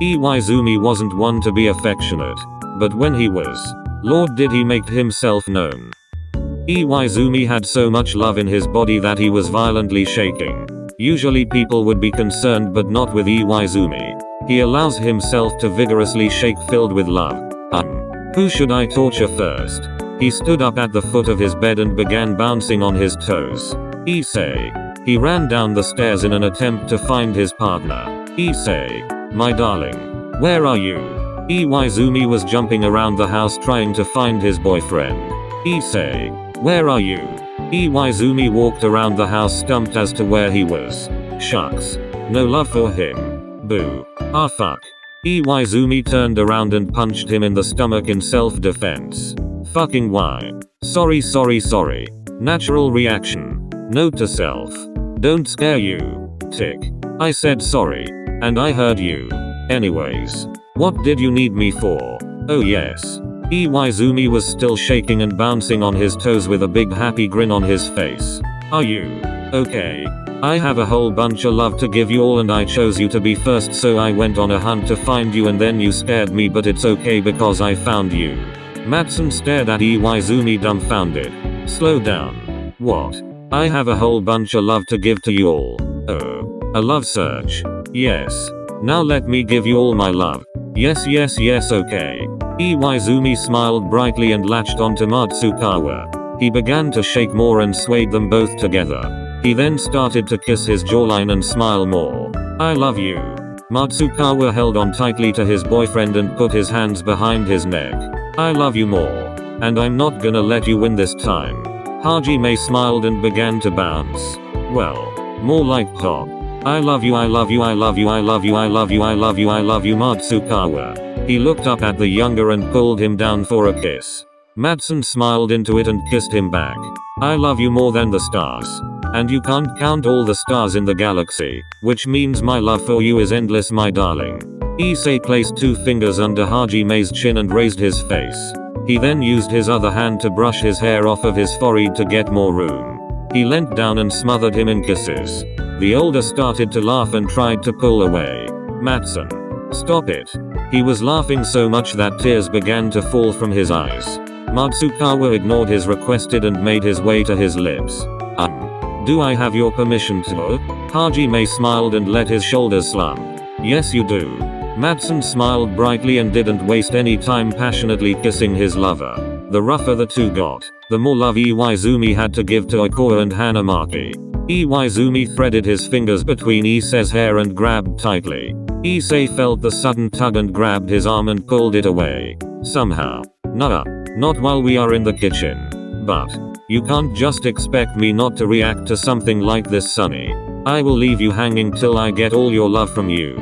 Iwaizumi wasn't one to be affectionate, but when he was, Lord did he make himself known. Iwaizumi had so much love in his body that he was violently shaking. Usually people would be concerned, but not with Iwaizumi. He allows himself to vigorously shake, filled with love. Who should I torture first? He stood up at the foot of his bed and began bouncing on his toes. Issei. He ran down the stairs in an attempt to find his partner. Issei. My darling. Where are you? Iwaizumi was jumping around the house trying to find his boyfriend. Issei. Where are you? Iwaizumi walked around the house stumped as to where he was. Shucks. No love for him. Boo. Ah fuck. Iwaizumi turned around and punched him in the stomach in self-defense. Fucking why? Sorry. Natural reaction. Note to self. Don't scare you. Tick. I said sorry. And I heard you. Anyways. What did you need me for? Oh yes. Iwaizumi was still shaking and bouncing on his toes with a big happy grin on his face. Are you okay? I have a whole bunch of love to give you all and I chose you to be first, so I went on a hunt to find you and then you scared me, but it's okay because I found you. Matsun stared at Iwaizumi dumbfounded. Slow down. What? I have a whole bunch of love to give to you all. Oh. A love surge. Yes. Now let me give you all my love. Yes, okay. Iwaizumi smiled brightly and latched onto Matsukawa. He began to shake more and swayed them both together. He then started to kiss his jawline and smile more. I love you. Matsukawa held on tightly to his boyfriend and put his hands behind his neck. I love you more. And I'm not gonna let you win this time. Hajime smiled and began to bounce. Well, more like pop. I love you, Matsukawa. He looked up at the younger and pulled him down for a kiss. Matsun smiled into it and kissed him back. I love you more than the stars. And you can't count all the stars in the galaxy, which means my love for you is endless, my darling. Issei placed 2 fingers under Hajime's chin and raised his face. He then used his other hand to brush his hair off of his forehead to get more room. He leant down and smothered him in kisses. The older started to laugh and tried to pull away. Matsun. Stop it. He was laughing so much that tears began to fall from his eyes. Matsukawa ignored his request and made his way to his lips. Do I have your permission to? Hajime smiled and let his shoulders slump. Yes you do. Matsun smiled brightly and didn't waste any time passionately kissing his lover. The rougher the two got, the more love Iwaizumi had to give to Ikoa and Hanamaki. Iwaizumi threaded his fingers between Issei's hair and grabbed tightly. Issei felt the sudden tug and grabbed his arm and pulled it away. Somehow. Nah. Not while we are in the kitchen. But. You can't just expect me not to react to something like this, Sonny. I will leave you hanging till I get all your love from you.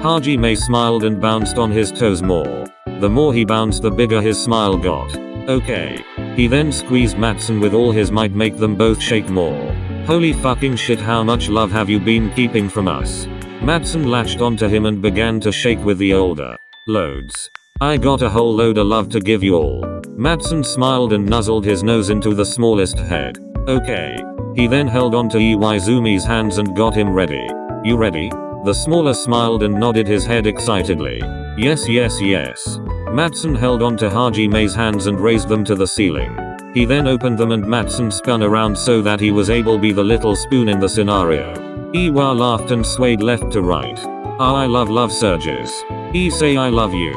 Hajime smiled and bounced on his toes more. The more he bounced, the bigger his smile got. Okay. He then squeezed Matsun with all his might, make them both shake more. Holy fucking shit, how much love have you been keeping from us? Matsun latched onto him and began to shake with the older. Loads. I got a whole load of love to give you all. Matsun smiled and nuzzled his nose into the smallest head. Okay. He then held onto Iwaizumi's hands and got him ready. You ready? The smaller smiled and nodded his head excitedly. Yes. Matsun held onto Hajime's hands and raised them to the ceiling. He then opened them and Matsun spun around so that he was able to be the little spoon in the scenario. Iwa laughed and swayed left to right. I love surges. Issei, I love you.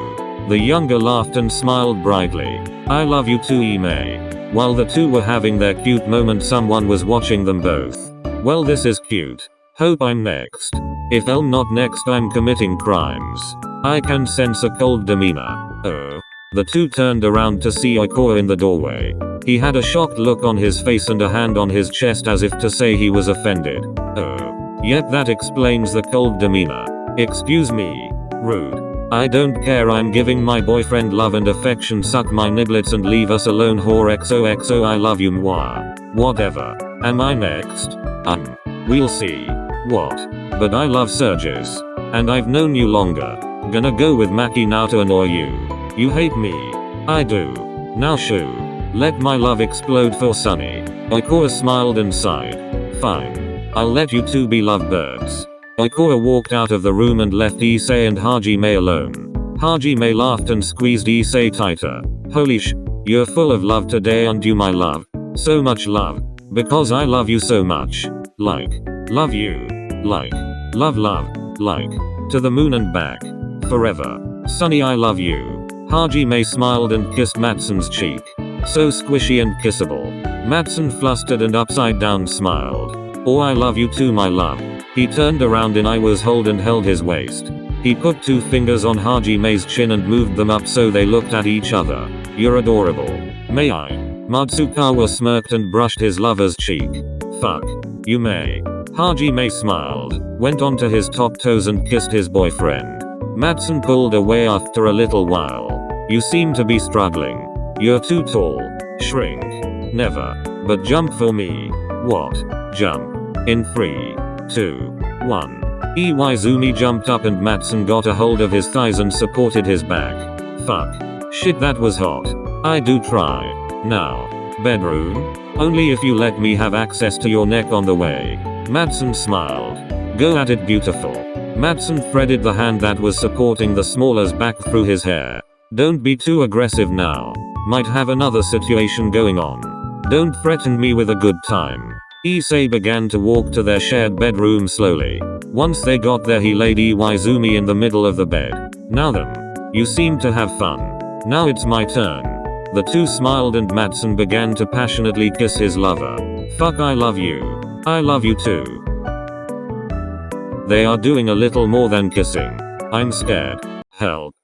The younger laughed and smiled brightly. I love you too, Ime. While the two were having their cute moment, someone was watching them both. Well, this is cute. Hope I'm next. If I'm not next, I'm committing crimes. I can sense a cold demeanor. Oh. The two turned around to see Ikoa in the doorway. He had a shocked look on his face and a hand on his chest as if to say he was offended. Oh. Yet that explains the cold demeanor. Excuse me. Rude. I don't care, I'm giving my boyfriend love and affection, suck my niblets and leave us alone, whore, XOXO, I love you, moi. Whatever. Am I next? We'll see. What? But I love surges. And I've known you longer. Gonna go with Maki now to annoy you. You hate me. I do. Now shoo. Let my love explode for Sunny. Ikoa smiled and sighed. Fine. I'll let you two be lovebirds. Ikora walked out of the room and left Issei and Hajime alone. Hajime laughed and squeezed Issei tighter. Holy sh, you're full of love today, aren't you, my love? So much love. Because I love you so much. Like. Love you. Like. Love, like. To the moon and back. Forever. Sunny, I love you. Hajime smiled and kissed Matsun's cheek. So squishy and kissable. Matsun flustered and upside down smiled. Oh, I love you too, my love. He turned around in Iwa's hold and held his waist. He put 2 fingers on Hajime's chin and moved them up so they looked at each other. You're adorable. May I? Matsukawa smirked and brushed his lover's cheek. Fuck. You may. Hajime smiled, went onto his top toes and kissed his boyfriend. Matsun pulled away after a little while. You seem to be struggling. You're too tall. Shrink. Never. But jump for me. What? Jump. In 3, 2, 1. Iwaizumi jumped up and Matsun got a hold of his thighs and supported his back. Fuck. Shit, that was hot. I do try. Now. Bedroom? Only if you let me have access to your neck on the way. Matsun smiled. Go at it, beautiful. Matsun threaded the hand that was supporting the smaller's back through his hair. Don't be too aggressive now. Might have another situation going on. Don't threaten me with a good time. Issei began to walk to their shared bedroom slowly. Once they got there, he laid Iwaizumi in the middle of the bed. Now then. You seem to have fun. Now it's my turn. The two smiled and Matsun began to passionately kiss his lover. Fuck, I love you. I love you too. They are doing a little more than kissing. I'm scared. Help.